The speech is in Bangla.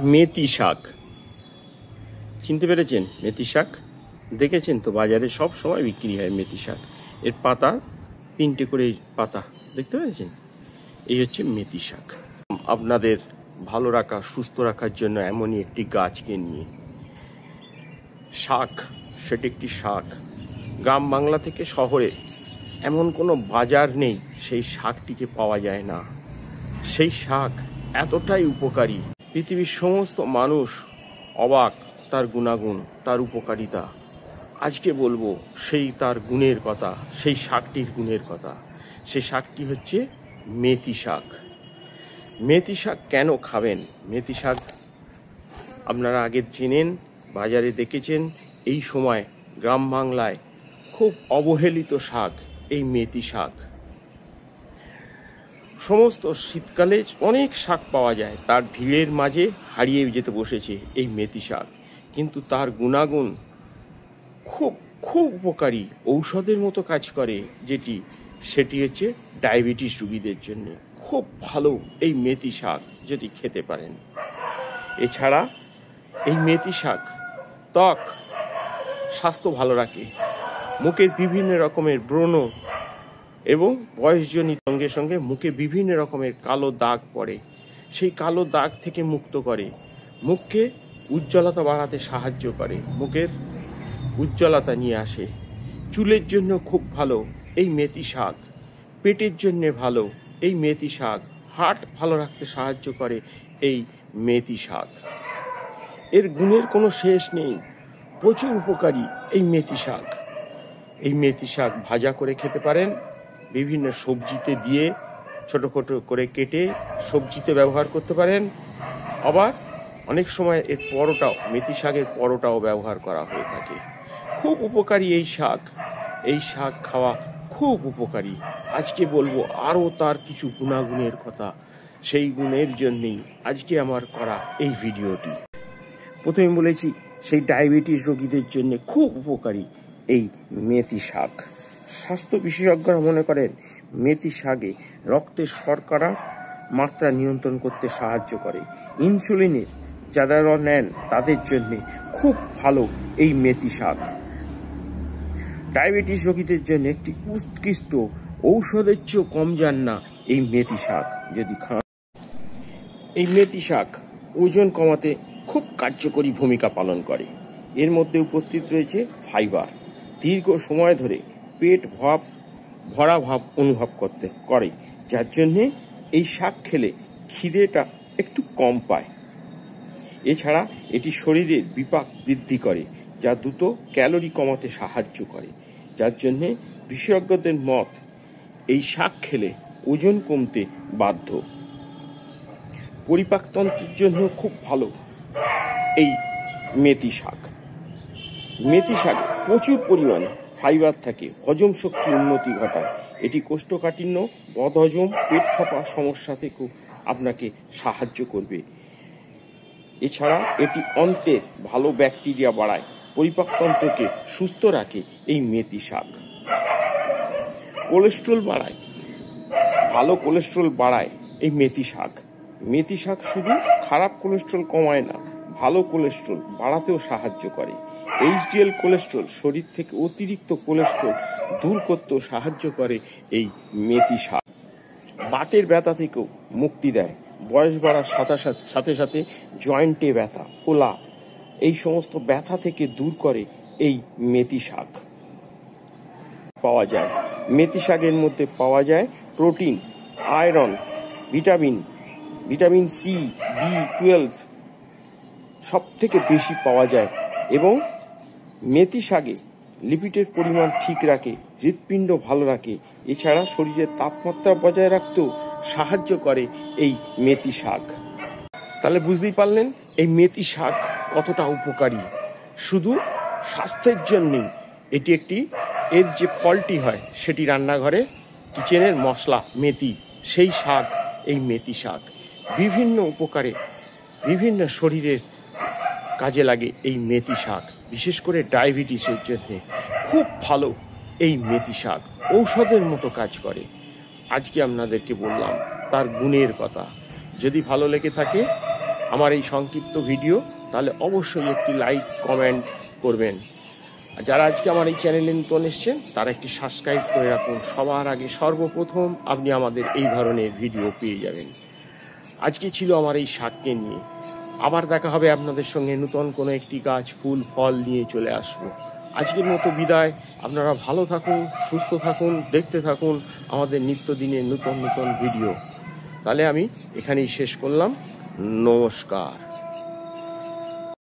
মেথি শাক চিনতে পেরেছেন? মেথি শাক দেখেছেন তো, বাজারে সব সময় বিক্রি হয় মেথি শাক। এর পাতা 3টে করে পাতা দেখতে পেরেছেন? এই হচ্ছে মেথি শাক। আপনাদের ভালো রাখা, সুস্থ রাখার জন্য এমনই একটি গাছকে নিয়ে শাক, সেটি একটি শাক। গ্রাম বাংলা থেকে শহরে এমন কোনো বাজার নেই সেই শাকটিকে পাওয়া যায় না। সেই শাক এতটাই উপকারী, পৃথিবীর সমস্ত মানুষ অবাক তার গুণাগুণ, তার উপকারিতা। আজকে বলবো সেই তার গুণের কথা, সেই শাকটির গুণের কথা। সেই শাকটি হচ্ছে মেথি শাক। মেথি শাক কেন খাবেন? মেথি শাক আপনারা আগে চেনেন, বাজারে দেখেছেন। এই সময় গ্রাম বাংলায় খুব অবহেলিত শাক এই মেথি শাক। সমস্ত শীতকালে অনেক শাক পাওয়া যায়, তার ভিড়ের মাঝে হারিয়ে যেতে বসেছে এই মেথি শাক। কিন্তু তার গুণাগুণ খুব খুব উপকারী, ঔষধের মতো কাজ করে সেটি হচ্ছে ডায়াবেটিস রোগীদের জন্য খুব ভালো এই মেথি শাক যদি খেতে পারেন। এছাড়া এই মেথি শাক ত্বক স্বাস্থ্য ভালো রাখে, মুখের বিভিন্ন রকমের ব্রণ এবং বয়সজনিত সঙ্গে সঙ্গে মুখে বিভিন্ন রকমের কালো দাগ পড়ে, সেই কালো দাগ থেকে মুক্ত করে, মুখকে উজ্জ্বলতা বাড়াতে সাহায্য করে, মুখের উজ্জ্বলতা নিয়ে আসে। চুলের জন্য খুব ভালো এই মেথি শাক, পেটের জন্য ভালো এই মেথি শাক, হার্ট ভালো রাখতে সাহায্য করে এই মেথি শাক। এর গুণের কোনো শেষ নেই, প্রচুর উপকারী এই মেথি শাক। এই মেথি শাক ভাজা করে খেতে পারেন, বিভিন্ন সবজিতে দিয়ে ছোট ছোট করে কেটে সবজিতে ব্যবহার করতে পারেন। আবার অনেক সময় এর পরোটাও, মেথি শাকের পরোটাও ব্যবহার করা হয়ে থাকে। খুব উপকারী এই শাক। এই শাক খাওয়া খুব উপকারী। আজকে বলবো আরও তার কিছু গুণাগুণের কথা। সেই গুণের জন্যেই আজকে আমার করা এই ভিডিওটি। প্রথমে বলেছি সেই ডায়াবেটিস রোগীদের জন্য খুব উপকারী এই মেথি শাক। স্বাস্থ্য বিশেষজ্ঞরা মনে করেন মেথি শাকে রক্তের শর্করার মাত্রা নিয়ন্ত্রণ করতে সাহায্য করে। ইনসুলিনের যারা নেন তাদের জন্য খুব ভালো এই মেথি শাক। ডায়াবেটিস রোগীদের জন্য একটি উৎকৃষ্ট ঔষধের চেয়েও কম যান না এই মেথি শাক যদি খান। এই মেথি শাক ওজন কমাতে খুব কার্যকরী ভূমিকা পালন করে। এর মধ্যে উপস্থিত রয়েছে ফাইবার, দীর্ঘ সময় ধরে পেট ভরা ভাব অনুভব করে, যার জন্যে এই শাক খেলে খিদেটা একটু কম পায়। এছাড়া এটি শরীরের বিপাক বৃদ্ধি করে, যা দ্রুত ক্যালোরি কমাতে সাহায্য করে, যার জন্যে বিশেষজ্ঞদের মত এই শাক খেলে ওজন কমতে বাধ্য। পরিপাকতন্ত্রের জন্য খুব ভালো এই মেথি শাক। মেথি শাকে প্রচুর পরিমাণে ফাইবার থাকে, হজম শক্তি উন্নতি ঘটায়। এটি কোষ্ঠকাঠিন্য, বদহজম, পেট ফাঁপা সমস্যা থেকেও আপনাকে সাহায্য করবে। এছাড়া এটি অন্ত্রের ভালো ব্যাকটেরিয়া বাড়ায়, পরিপাকতন্ত্রকে সুস্থ রাখে এই মেথি শাক। কোলেস্ট্রল বাড়ায়, ভালো কোলেস্ট্রল বাড়ায় এই মেথি শাক। মেথি শাক শুধু খারাপ কোলেস্ট্রল কমায় না, ভালো কোলেস্ট্রল বাড়াতেও সাহায্য করে। এইচডিএল কোলেস্ট্রল, শরীর থেকে অতিরিক্ত কোলেস্ট্রল দূর করতেও সাহায্য করে এই মেথি শাক। বাতের ব্যথা থেকেও মুক্তি দেয়, বয়স বাড়ার সাথে সাথে জয়েন্টে ব্যথা, ফোলা, এই সমস্ত ব্যথা থেকে দূর করে এই মেথি শাক। পাওয়া যায় মেথি শাকের মধ্যে পাওয়া যায় protein, iron, vitamin C, B12 সব থেকে বেশি পাওয়া যায়। এবং মেথি শাকে লিপিডের পরিমাণ ঠিক রাখে, হৃৎপিণ্ড ভালো রাখে। এছাড়া শরীরের তাপমাত্রা বজায় রাখতেও সাহায্য করে এই মেথি শাক। তাহলে বুঝতেই পারলেন এই মেথি শাক কতটা উপকারী। শুধু স্বাস্থ্যের জন্যই এটি একটি, এর যে ফলটি হয় সেটি রান্নাঘরে কিচেনের মশলা মেথি, সেই শাক এই মেথি শাক বিভিন্ন উপকারে, বিভিন্ন শরীরের কাজে লাগে এই মেথি শাক। বিশেষ করে ডায়াবেটিসের জন্য খুব ভালো এই মেথি শাক, ঔষধের মতো কাজ করে। আজকে আপনাদেরকে বললাম তার গুণের কথা। যদি ভালো লেগে থাকে আমার এই সংক্ষিপ্ত ভিডিও, তাহলে অবশ্যই একটি লাইক কমেন্ট করবেন। আর যারা আজকে আমার এই চ্যানেলে নতুন এসছেন তারা একটি সাবস্ক্রাইব করে রাখুন। সবার আগে সর্বপ্রথম আপনি আমাদের এই ধরনের ভিডিও পেয়ে যাবেন। আজকে ছিল আমার এই শাককে নিয়ে। আবার দেখা হবে আপনাদের সঙ্গে নতুন কোনো একটি গাছ, ফুল, ফল নিয়ে চলে আসবো। আজকের মতো বিদায়। আপনারা ভালো থাকুন, সুস্থ থাকুন, দেখতে থাকুন আমাদের নিত্যদিনের নতুন নতুন ভিডিও। তাহলে আমি এখানেই শেষ করলাম। নমস্কার।